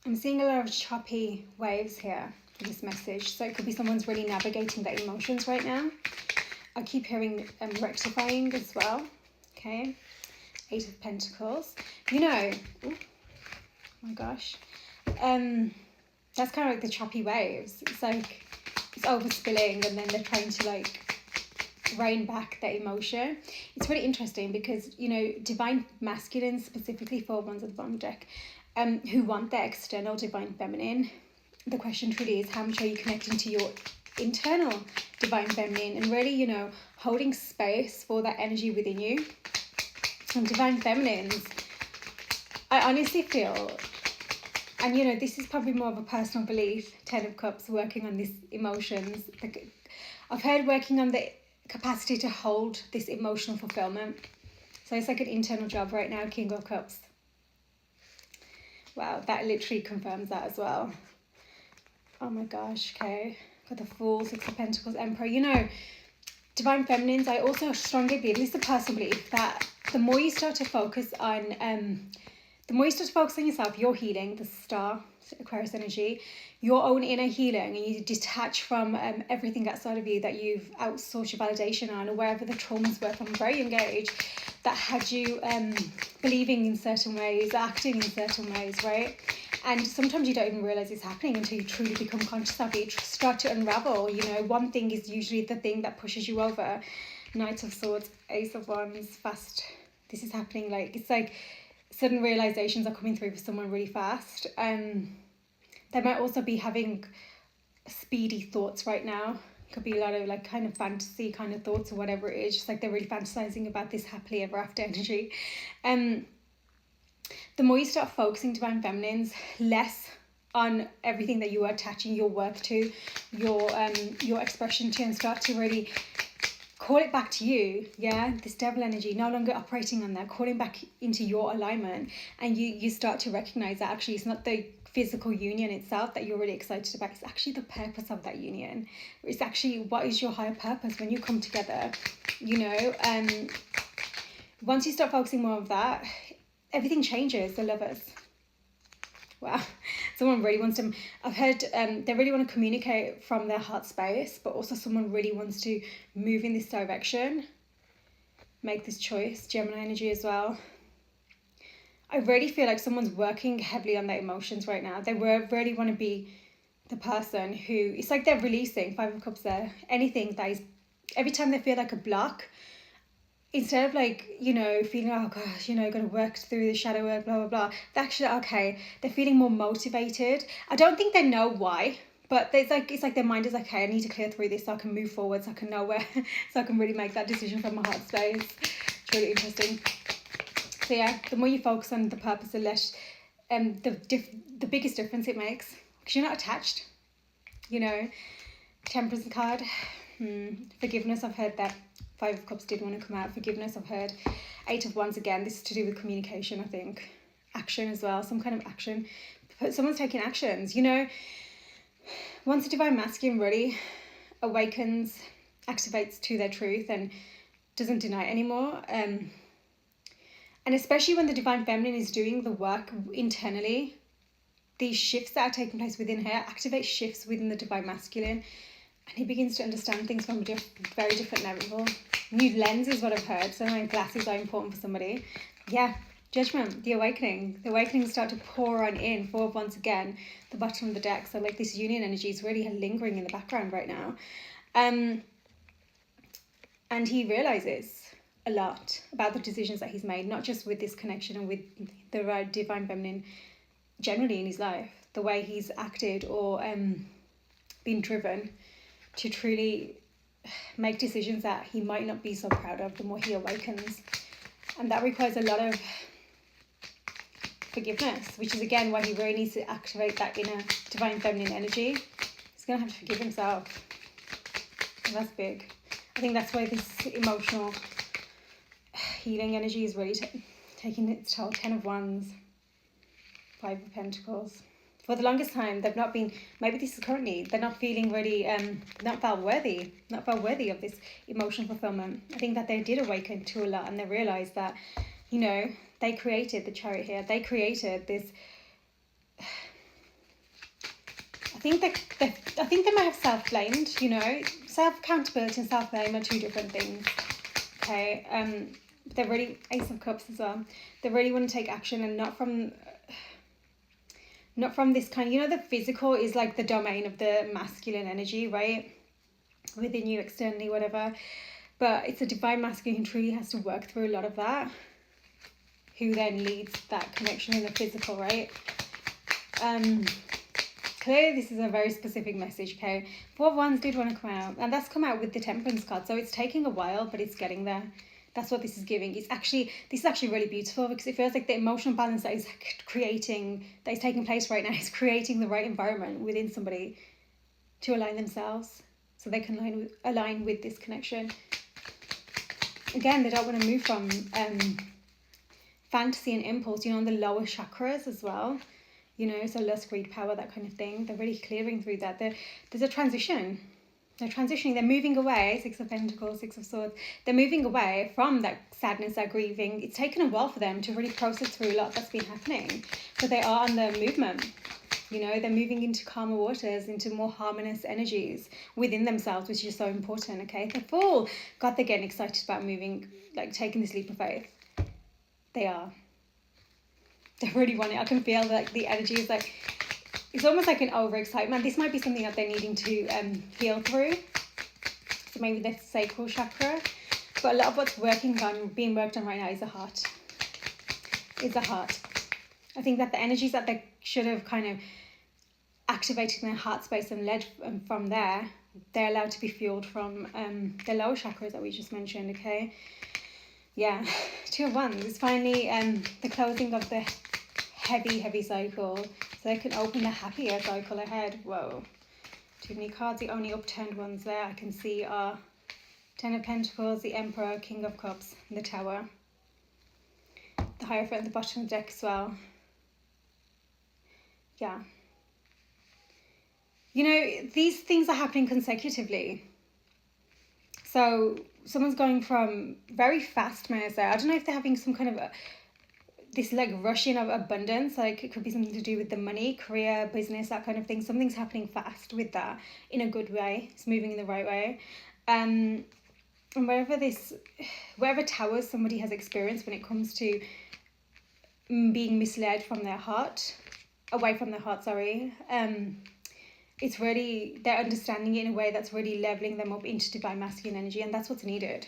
I'm seeing a lot of choppy waves here for this message. So it could be someone's really navigating their emotions right now. I keep hearing rectifying as well. Okay. 8 of Pentacles. You know, oh my gosh. That's kind of like the choppy waves. It's like it's overspilling and then they're trying to like rein back their emotion. It's really interesting because, you know, divine masculine, specifically for ones at the bottom deck, who want their external divine feminine. The question truly is, how much are you connecting to your internal divine feminine and really, you know, holding space for that energy within you. And divine feminines, I honestly feel, and you know, this is probably more of a personal belief, 10 of Cups, working on these emotions. I've heard working on the capacity to hold this emotional fulfillment. So it's like an internal job right now, King of Cups. Wow, that literally confirms that as well. Oh my gosh, okay. Got the Fool, 6 of Pentacles, Emperor. You know, divine feminines, I also strongly believe, this is a personal belief, that the more you start to focus on yourself, your healing, the Star, Aquarius energy, your own inner healing, and you detach from everything outside of you that you've outsourced your validation on, or wherever the traumas were from a very young age that had you believing in certain ways, acting in certain ways, right? And sometimes you don't even realize it's happening until you truly become conscious of it. You start to unravel, you know, one thing is usually the thing that pushes you over. Knight of Swords, Ace of Wands, fast. This is happening, like, it's like sudden realizations are coming through for someone really fast. They might also be having speedy thoughts right now. Could be a lot of like kind of fantasy kind of thoughts or whatever it is, just like they're really fantasizing about this happily ever after energy. The more you start focusing, divine feminines, less on everything that you are attaching your work to, your expression to, and start to really call it back to you. Yeah, this devil energy, no longer operating on that, calling back into your alignment, and you start to recognize that actually it's not the physical union itself that you're really excited about. It's actually the purpose of that union. It's actually what is your higher purpose when you come together, you know. Once you start focusing more of that, everything changes. The Lovers. Wow, someone really wants to, I've heard they really want to communicate from their heart space, but also someone really wants to move in this direction, make this choice. Gemini energy as well. I really feel like someone's working heavily on their emotions right now. They really want to be the person who, it's like they're releasing, 5 of Cups there, anything that is, every time they feel like a block, instead of like, you know, feeling, oh gosh, you know, got to work through the shadow work, blah, blah, blah, they're actually, okay, they're feeling more motivated. I don't think they know why, but it's like their mind is like, okay, I need to clear through this so I can move forward, so I can know where, so I can really make that decision from my heart space. It's really interesting. So yeah, the more you focus on the purpose, the less, the biggest difference it makes, because you're not attached, you know. Temperance card, forgiveness, I've heard that. 5 of Cups did want to come out. Forgiveness, I've heard. 8 of Wands again. This is to do with communication, I think. Action as well. Some kind of action. But someone's taking actions. You know, once the divine masculine really awakens, activates to their truth and doesn't deny it anymore. And especially when the divine feminine is doing the work internally, these shifts that are taking place within her activate shifts within the divine masculine. And he begins to understand things from a very different level. New lens is what I've heard. So my glasses are important for somebody. Yeah, judgment, the awakening. The awakening start to pour on in. 4 of Wands again, the bottom of the deck. So like this union energy is really lingering in the background right now. And he realizes a lot about the decisions that he's made, not just with this connection and with the divine feminine generally in his life. The way he's acted or been driven to truly make decisions that he might not be so proud of the more he awakens. And that requires a lot of forgiveness, which is again why he really needs to activate that inner divine feminine energy. He's going to have to forgive himself. And that's big. I think that's why this emotional healing energy is really taking its toll. 10 of Wands, 5 of Pentacles. For the longest time, they've not been, maybe this is currently, they're not feeling really, not felt worthy of this emotional fulfillment. I think that they did awaken to a lot and they realised that, you know, they created the Chariot here. They created this I think they might have self-blamed, you know. Self-accountability and self-blame are two different things. Okay. They're really Ace of Cups as well. They really want to take action, and not from this kind of, you know, the physical is like the domain of the masculine energy, right? Within you, externally, whatever. But it's a divine masculine who truly has to work through a lot of that, who then leads that connection in the physical, right? Clearly this is a very specific message, okay? Four of Wands did want to come out, and that's come out with the Temperance card, so it's taking a while, but it's getting there. That's what this is giving. This is actually really beautiful, because it feels like the emotional balance that is taking place right now is creating the right environment within somebody to align themselves, so they can align with this connection. Again, they don't want to move from fantasy and impulse, you know, on the lower chakras as well. You know, so lust, greed, power, that kind of thing. They're really clearing through that. There's a transition. They're transitioning. They're moving away. Six of Pentacles, Six of Swords. They're moving away from that sadness, that grieving. It's taken a while for them to really process through a lot that's been happening. But they are on the movement. You know, they're moving into calmer waters, into more harmonious energies within themselves, which is so important, okay? They're full. God, they're getting excited about moving, like taking this leap of faith. They are. They really want it. I can feel like the energy is like, it's almost like an overexcitement. This might be something that they're needing to heal through. So maybe the sacral chakra. But a lot of what's being worked on right now is the heart. Is the heart. I think that the energies that they should have kind of activated in their heart space and led from there, they're allowed to be fueled from the lower chakras that we just mentioned, okay? Yeah, Two of Wands is finally the closing of the heavy cycle, so they can open the happier cycle ahead. Whoa, too many cards. The only upturned ones there I can see are Ten of Pentacles, the Emperor, King of Cups, and the Tower. The Hierophant at the bottom of the deck as well. Yeah. You know, these things are happening consecutively. So someone's going from very fast, may I say. I don't know if they're having some kind of this like rushing of abundance, like it could be something to do with the money, career, business, that kind of thing. Something's happening fast with that in a good way. It's moving in the right way. And wherever towers somebody has experienced when it comes to being misled from their heart, away from their heart, sorry, it's really, they're understanding it in a way that's really leveling them up into divine masculine energy, and that's what's needed.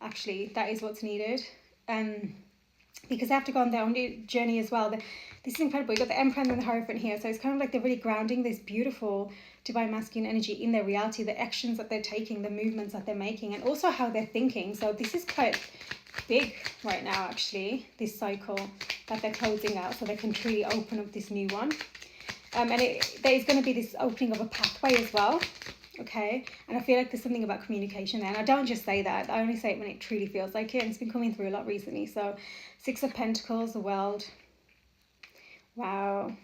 Actually, that is what's needed. Because they have to go on their own journey as well. This is incredible. You've got the Emperor and then the Hierophant here, so it's kind of like they're really grounding this beautiful divine masculine energy in their reality, the actions that they're taking, the movements that they're making, and also how they're thinking. So this is quite big right now, actually, this cycle that they're closing out, so they can truly open up this new one. And there's going to be this opening of a pathway as well, okay? And I feel like there's something about communication there. And I don't just say that. I only say it when it truly feels like it. And it's been coming through a lot recently. So Six of Pentacles, the World. Wow.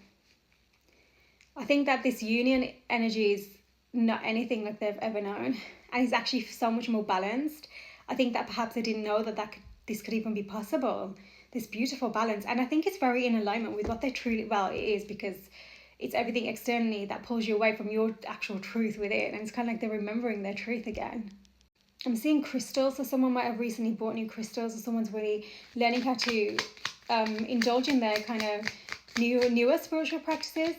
I think that this union energy is not anything like they've ever known. And it's actually so much more balanced. I think that perhaps they didn't know that this could even be possible. This beautiful balance. And I think it's very in alignment with what they truly, well, it is, because it's everything externally that pulls you away from your actual truth within. And it's kind of like they're remembering their truth again. I'm seeing crystals, so someone might have recently bought new crystals, or someone's really learning how to indulge in their kind of newer spiritual practices.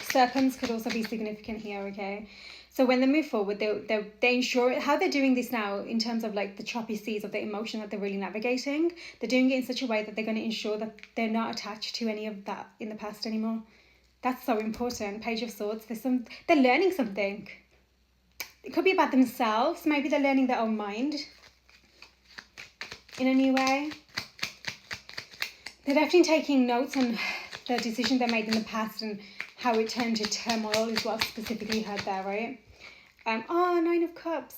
Serpents could also be significant here, okay? So when they move forward, they ensure how they're doing this now in terms of like the choppy seas of the emotion that they're really navigating. They're doing it in such a way that they're going to ensure that they're not attached to any of that in the past anymore. That's so important. Page of Swords. They're learning something. It could be about themselves. Maybe they're learning their own mind in a new way. They're definitely taking notes on the decisions they made in the past and how it turned to turmoil is what I've specifically heard there, right? Nine of Cups.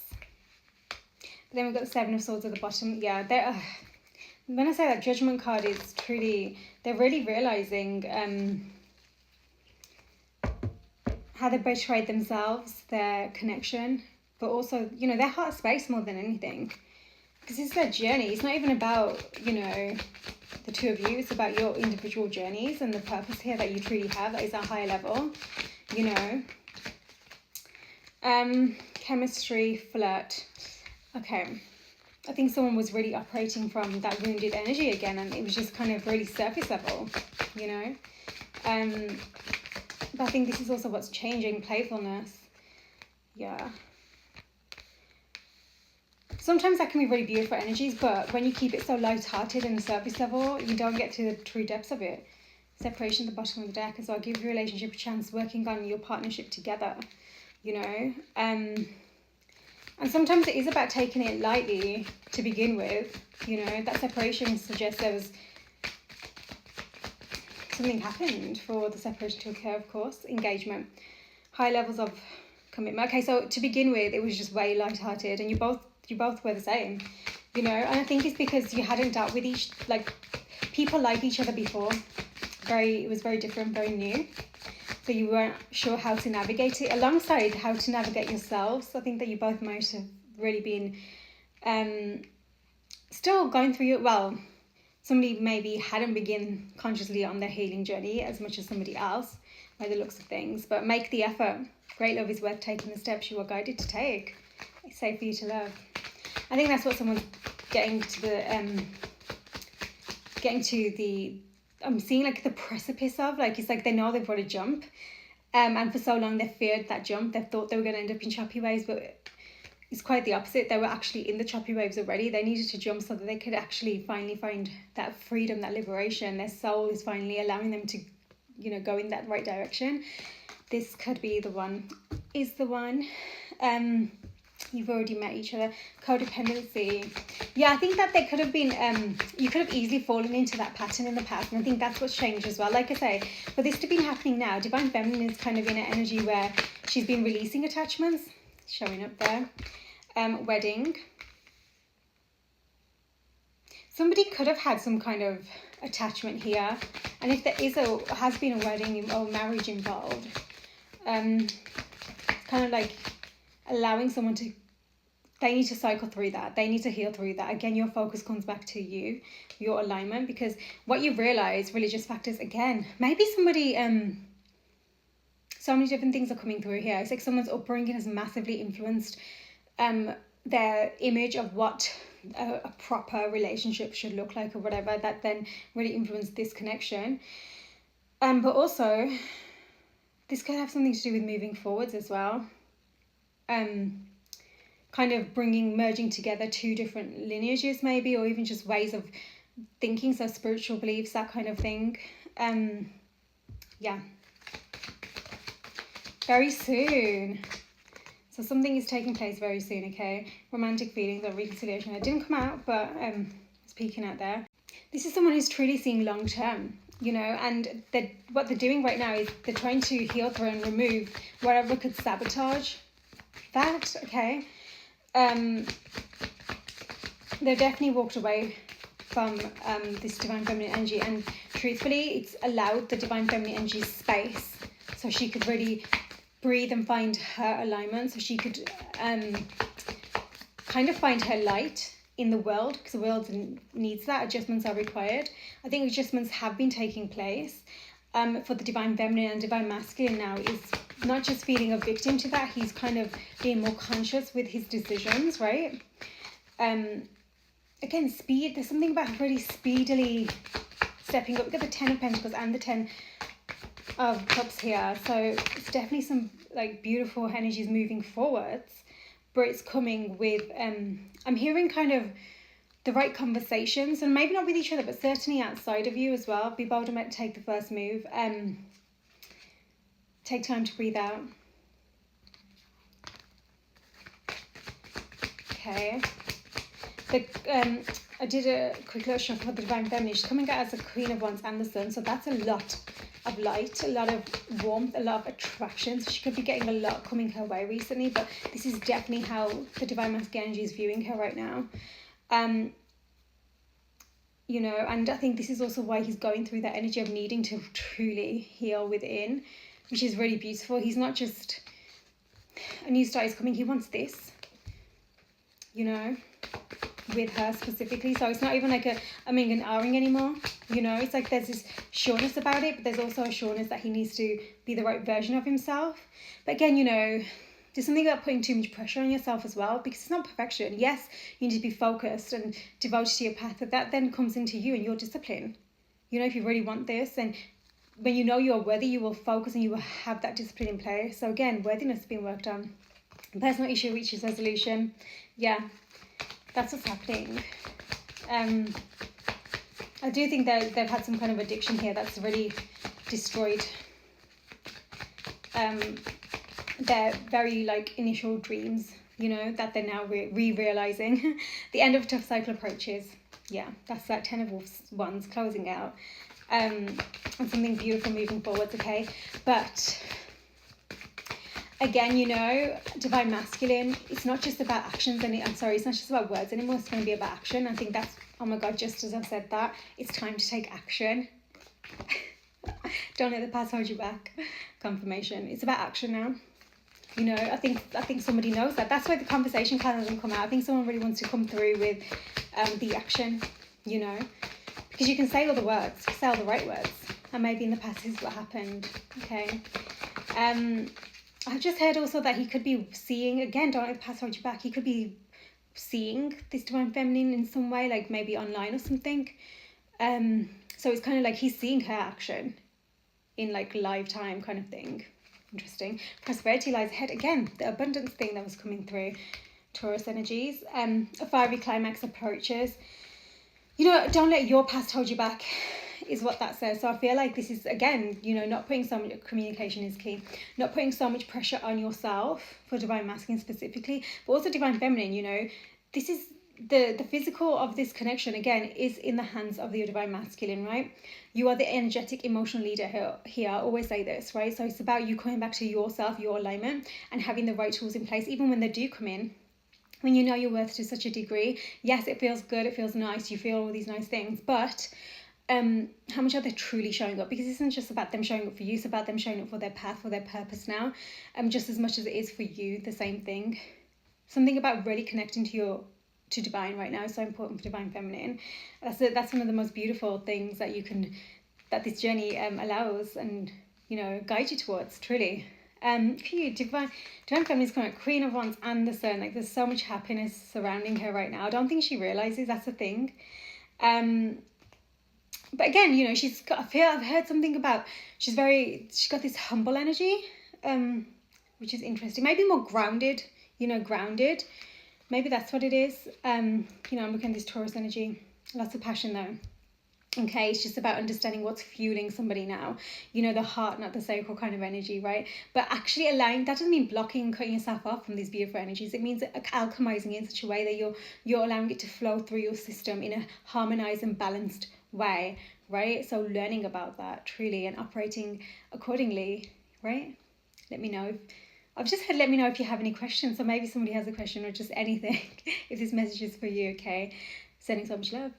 But then we've got the Seven of Swords at the bottom. Yeah, when I say that Judgment card is truly, they're really realising how they betrayed themselves, their connection, but also, you know, their heart space more than anything. Because it's their journey. It's not even about, you know, the two of you. It's about your individual journeys and the purpose here that you truly have that is at a higher level. you know. Chemistry, flirt. Okay. I think someone was really operating from that wounded energy again, and it was just kind of really surface level, you know. But I think this is also what's changing, playfulness. Yeah. Sometimes that can be really beautiful energies, but when you keep it so light-hearted and surface level, you don't get to the true depths of it. Separation at the bottom of the deck as well. Give your relationship a chance, working on your partnership together, you know. And sometimes it is about taking it lightly to begin with, you know. That separation suggests there was something happened for the separation to occur, of course. Engagement, high levels of commitment. Okay, so to begin with, it was just way light-hearted, and you both were the same, you know. And I think it's because you hadn't dealt with people like each other before. It was very different, very new. So you weren't sure how to navigate it, alongside how to navigate yourselves. I think that you both might have really been still going through it. Well, somebody maybe hadn't begun consciously on their healing journey as much as somebody else, by the looks of things. But make the effort. Great love is worth taking the steps you are guided to take. It's safe for you to love. I think that's what someone's getting to the I'm seeing like the precipice of, like, it's like they know they've got to jump, and for so long they feared that jump. They thought they were going to end up in choppy waves, but it's quite the opposite. They were actually in the choppy waves already. They needed to jump so that they could actually finally find that freedom, that liberation. Their soul is finally allowing them to, you know, go in that right direction. This could be the one. Is the one. You've already met each other. Codependency. Yeah, I think that there could have been, you could have easily fallen into that pattern in the past. And I think that's what's changed as well. Like I say, for this to be happening now, Divine Feminine is kind of in an energy where she's been releasing attachments. Showing up there. Wedding. Somebody could have had some kind of attachment here. And if there has been a wedding or marriage involved, it's kind of like allowing someone to, they need to cycle through that. They need to heal through that. Again, your focus comes back to you, your alignment, because what you realize, religious factors, again, maybe somebody, so many different things are coming through here. It's like someone's upbringing has massively influenced their image of what a proper relationship should look like or whatever, that then really influenced this connection. But also, this could have something to do with moving forwards as well. Kind of merging together two different lineages maybe, or even just ways of thinking, so spiritual beliefs, that kind of thing. Yeah. Very soon. So something is taking place very soon, okay? Romantic feelings or reconciliation. It didn't come out, but it's peeking out there. This is someone who's truly seeing long term, you know, and what they're doing right now is they're trying to heal through and remove whatever could sabotage that, okay? They definitely walked away from this Divine Feminine energy, and truthfully, it's allowed the Divine Feminine energy space so she could really breathe and find her alignment, so she could kind of find her light in the world, because the world needs that. Adjustments are required. I think adjustments have been taking place. For the Divine Feminine and Divine Masculine now is not just feeling a victim to that, he's kind of being more conscious with his decisions, right? Again, speed, there's something about really speedily stepping up. We've got the 10 of Pentacles and the 10 of Cups here, so it's definitely some like beautiful energies moving forwards, but it's coming with I'm hearing kind of the right conversations, and maybe not with each other, but certainly outside of you as well. Be bold and take the first move. Take time to breathe out. Okay. I did a quick little shuffle for the Divine Feminine. She's coming out as a Queen of Wands and the Sun, so that's a lot of light, a lot of warmth, a lot of attraction. So she could be getting a lot coming her way recently, but this is definitely how the Divine Masculine energy is viewing her right now. You know, and I think this is also why he's going through that energy of needing to truly heal within, which is really beautiful. He's not just, a new start is coming, he wants this, you know. with her specifically. So it's not even like I'm an ahhing anymore, you know. It's like there's this sureness about it, but there's also a sureness that he needs to be the right version of himself. But again, you know, there's something about putting too much pressure on yourself as well, because it's not perfection. Yes, you need to be focused and devoted to your path, but that then comes into you and your discipline. You know, if you really want this, and when you know you are worthy, you will focus and you will have that discipline in place. So again, worthiness is being worked on. Personal issue reaches resolution. Yeah, that's what's happening. I do think that they've had some kind of addiction here that's really destroyed their very like initial dreams, you know, that they're now realizing. The end of a tough cycle approaches. Yeah, that's that 10 of Wands closing out. And something beautiful moving forwards, okay? But again, you know, divine masculine, it's not just about actions, and it's not just about words anymore, it's going to be about action. I think that's, oh my God, just as I've said that, it's time to take action. Don't let the past hold you back. Confirmation. It's about action now. You know, I think somebody knows that. That's why the conversation kind of doesn't come out. I think someone really wants to come through with the action, you know, because you can say all the words, say all the right words, and maybe in the past this is what happened. Okay. I've just heard also that he could be seeing, again, don't let the past hold you back, he could be seeing this divine feminine in some way, like maybe online or something. So it's kind of like he's seeing her action in like live time kind of thing. Interesting. Prosperity lies ahead. Again, the abundance thing that was coming through. Taurus energies. A fiery climax approaches. You know, don't let your past hold you back is what that says. So I feel like this is, again, you know, not putting so much, communication is key. Not putting so much pressure on yourself for divine masculine specifically, but also divine feminine, you know. This is the physical of this connection, again, is in the hands of the divine masculine, right? You are the energetic emotional leader here. I always say this, right? So it's about you coming back to yourself, your alignment, and having the right tools in place, even when they do come in. When you know your worth to such a degree, yes, it feels good, it feels nice, you feel all these nice things, but how much are they truly showing up? Because it isn't just about them showing up for you, it's about them showing up for their path, for their purpose now, just as much as it is for you, the same thing. Something about really connecting to divine right now is so important for divine feminine. That's one of the most beautiful things that this journey allows and, you know, guide you towards, truly. For you, divine feminine is kind of Queen of Wands and the Sun. Like, there's so much happiness surrounding her right now. I don't think she realizes that's a thing. But again, you know, I've heard something about, she's got this humble energy, which is interesting. Maybe more grounded, you know, grounded. Maybe that's what it is. You know, I'm looking at this Taurus energy. Lots of passion though. Okay, it's just about understanding what's fueling somebody now. You know, the heart, not the sacral kind of energy, right? But actually allowing, that doesn't mean blocking and cutting yourself off from these beautiful energies. It means alchemizing it in such a way that you're allowing it to flow through your system in a harmonized and balanced way, right? So learning about that truly and operating accordingly, right? Let me know. I've just had let me know if you have any questions, or maybe somebody has a question or just anything. If this message is for you, okay? Sending so much love.